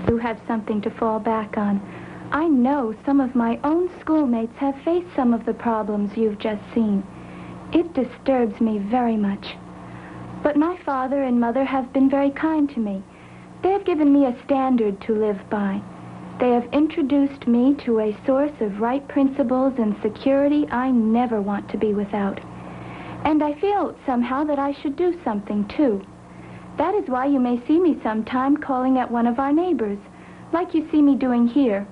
You have something to fall back on. I know some of my own schoolmates have faced some of the problems you've just seen. It disturbs me very much. But my father and mother have been very kind to me. They have given me a standard to live by. They have introduced me to a source of right principles and security I never want to be without. And I feel somehow that I should do something, too. That is why you may see me sometime calling at one of our neighbors, like you see me doing here.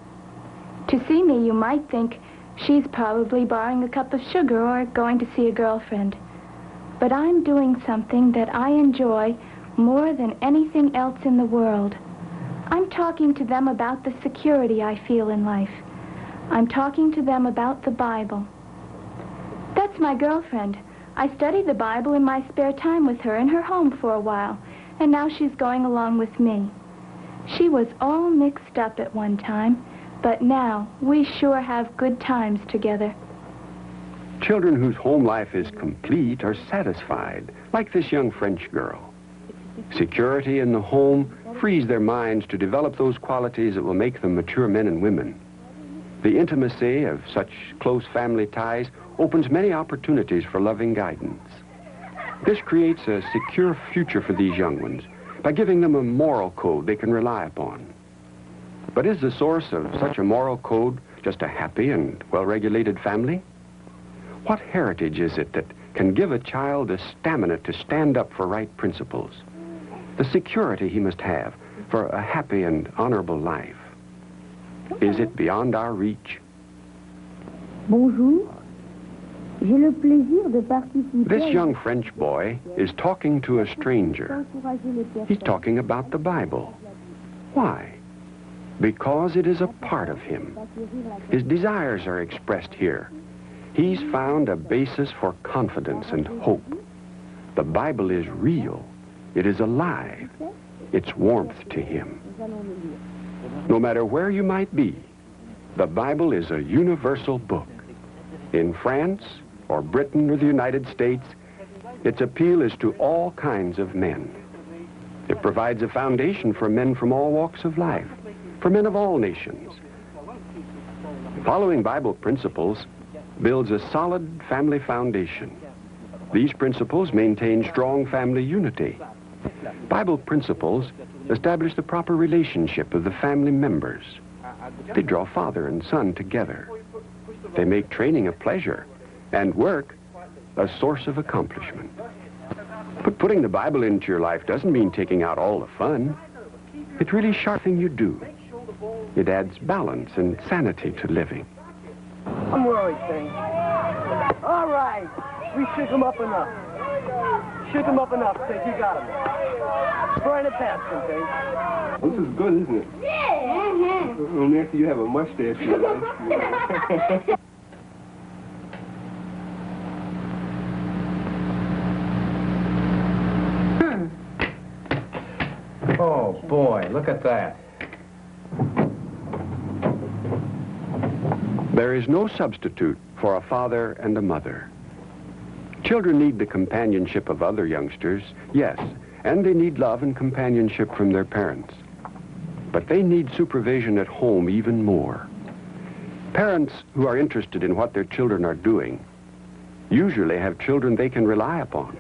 To see me, you might think she's probably borrowing a cup of sugar or going to see a girlfriend. But I'm doing something that I enjoy more than anything else in the world. I'm talking to them about the security I feel in life. I'm talking to them about the Bible. That's my girlfriend. I studied the Bible in my spare time with her in her home for a while, and now she's going along with me. She was all mixed up at one time, but now we sure have good times together. Children whose home life is complete are satisfied, like this young French girl. Security in the home frees their minds to develop those qualities that will make them mature men and women. The intimacy of such close family ties opens many opportunities for loving guidance. This creates a secure future for these young ones by giving them a moral code they can rely upon. But is the source of such a moral code just a happy and well-regulated family? What heritage is it that can give a child the stamina to stand up for right principles, the security he must have for a happy and honorable life? Is it beyond our reach? Bonjour. J'ai le plaisir de participer. This young French boy is talking to a stranger. He's talking about the Bible. Why? Because it is a part of him. His desires are expressed here. He's found a basis for confidence and hope. The Bible is real. It is alive. It's warmth to him. No matter where you might be, the Bible is a universal book. In France, or Britain, or the United States, its appeal is to all kinds of men. It provides a foundation for men from all walks of life, for men of all nations. Following Bible principles builds a solid family foundation. These principles maintain strong family unity. Bible principles establish the proper relationship of the family members. They draw father and son together. They make training a pleasure and work a source of accomplishment. But putting the Bible into your life doesn't mean taking out all the fun. It's really a sharp thing you do. It adds balance and sanity to living. I'm worried, thing. All right. We shook him up enough. Shook him up enough, Thing. You got him. Trying to pass him, Thing. This is good, isn't it? Yeah. Only after you have a mustache. Oh, boy, look at that. There is no substitute for a father and a mother. Children need the companionship of other youngsters, yes, and they need love and companionship from their parents. But they need supervision at home even more. Parents who are interested in what their children are doing usually have children they can rely upon.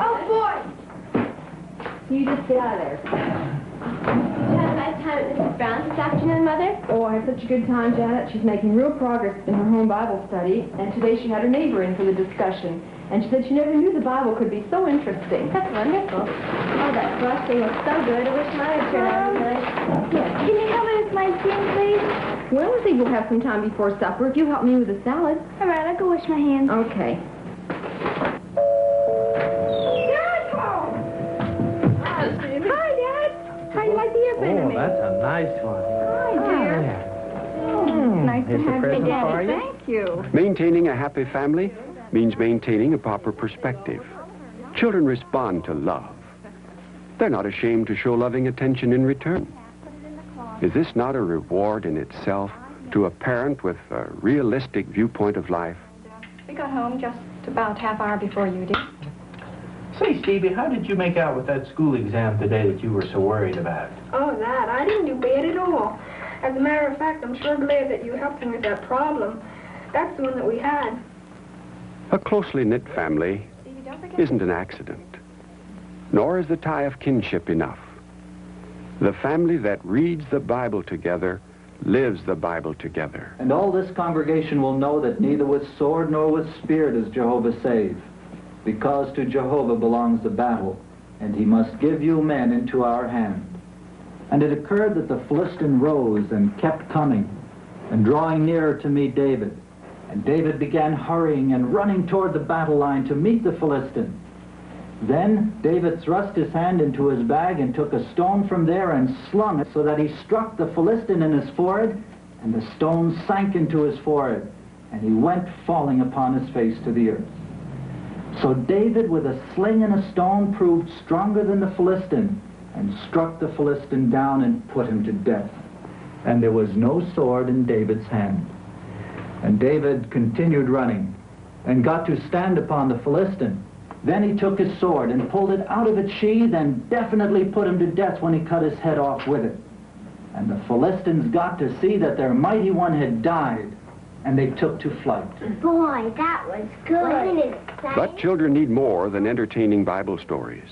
Oh, boy! You just get out of there. Did you have a nice time at Mrs. Brown's this afternoon, Mother? Oh, I had such a good time, Janet. She's making real progress in her home Bible study, and today she had her neighbor in for the discussion. And she said she never knew the Bible could be so interesting. That's wonderful. Oh, that frosting looks so good. I wish mine would turn out as nice. Yes. Can you help me with my skin, please? Well, I think we'll have some time before supper if you help me with the salad. All right, I'll go wash my hands. Okay. Hi, Dad. How do you like the airplane I Oh, made? that's a nice one. Hi, dear. Nice to Here's a have you, present Daddy. for you. Thank you. Maintaining a happy family means maintaining a proper perspective. Children respond to love. They're not ashamed to show loving attention in return. Is this not a reward in itself to a parent with a realistic viewpoint of life? We got home just about half hour before you did. Say, Stevie, how did you make out with that school exam today that you were so worried about? Oh, that. I didn't do bad at all. As a matter of fact, I'm sure glad that you helped me with that problem. That's the one that we had. A closely knit family isn't an accident, nor is the tie of kinship enough. The family that reads the Bible together lives the Bible together. And all this congregation will know that neither with sword nor with spear does Jehovah save, because to Jehovah belongs the battle, and he must give you men into our hand. And it occurred that the Philistine rose and kept coming, and drawing nearer to meet David. And David began hurrying and running toward the battle line to meet the Philistine. Then David thrust his hand into his bag and took a stone from there and slung it so that he struck the Philistine in his forehead, and the stone sank into his forehead, and he went falling upon his face to the earth. So David, with a sling and a stone, proved stronger than the Philistine, and struck the Philistine down and put him to death. And there was no sword in David's hand. And David continued running, and got to stand upon the Philistine. Then he took his sword and pulled it out of its sheath and definitely put him to death when he cut his head off with it. And the Philistines got to see that their mighty one had died, and they took to flight. Boy, that was good. Isn't it exciting? But children need more than entertaining Bible stories.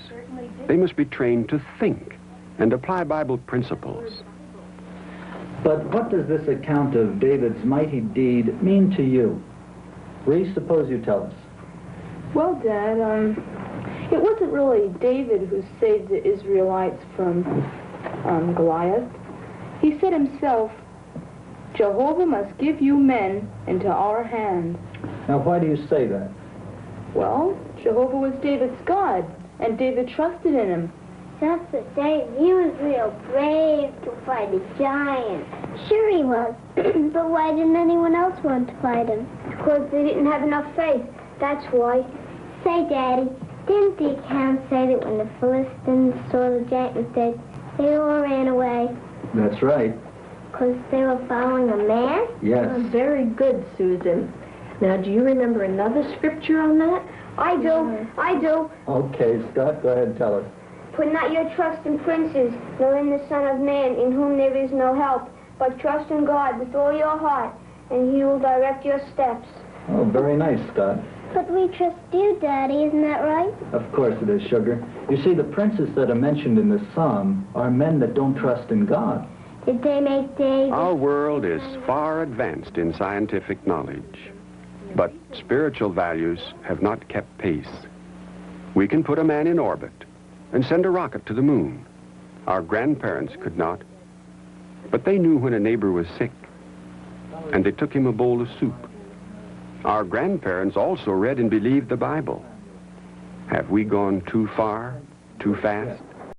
They must be trained to think and apply Bible principles. But what does this account of David's mighty deed mean to you? Reese, suppose you tell us. Well, Dad, it wasn't really David who saved the Israelites from Goliath. He said himself, Jehovah must give you men into our hand. Now, why do you say that? Well, Jehovah was David's God, and David trusted in him. Just the same, he was real brave to fight a giant. Sure he was. But why didn't anyone else want to fight him? Because they didn't have enough faith. That's why. Say, Daddy, didn't the account say that when the Philistines saw the giant was dead, they all ran away? That's right. Because they were following a man? Yes. Very good, Susan. Now, do you remember another scripture on that? I do. Okay, Scott, go ahead and tell us. Put not your trust in princes, nor in the Son of Man, in whom there is no help, but trust in God with all your heart, and he will direct your steps. Oh, very nice, Scott. But we trust you, Daddy, isn't that right? Of course it is, Sugar. You see, the princes that are mentioned in this psalm are men that don't trust in God. Did they make David? Our world is far advanced in scientific knowledge, but spiritual values have not kept pace. We can put a man in orbit and send a rocket to the moon. Our grandparents could not, but they knew when a neighbor was sick, and they took him a bowl of soup. Our grandparents also read and believed the Bible. Have we gone too far, too fast?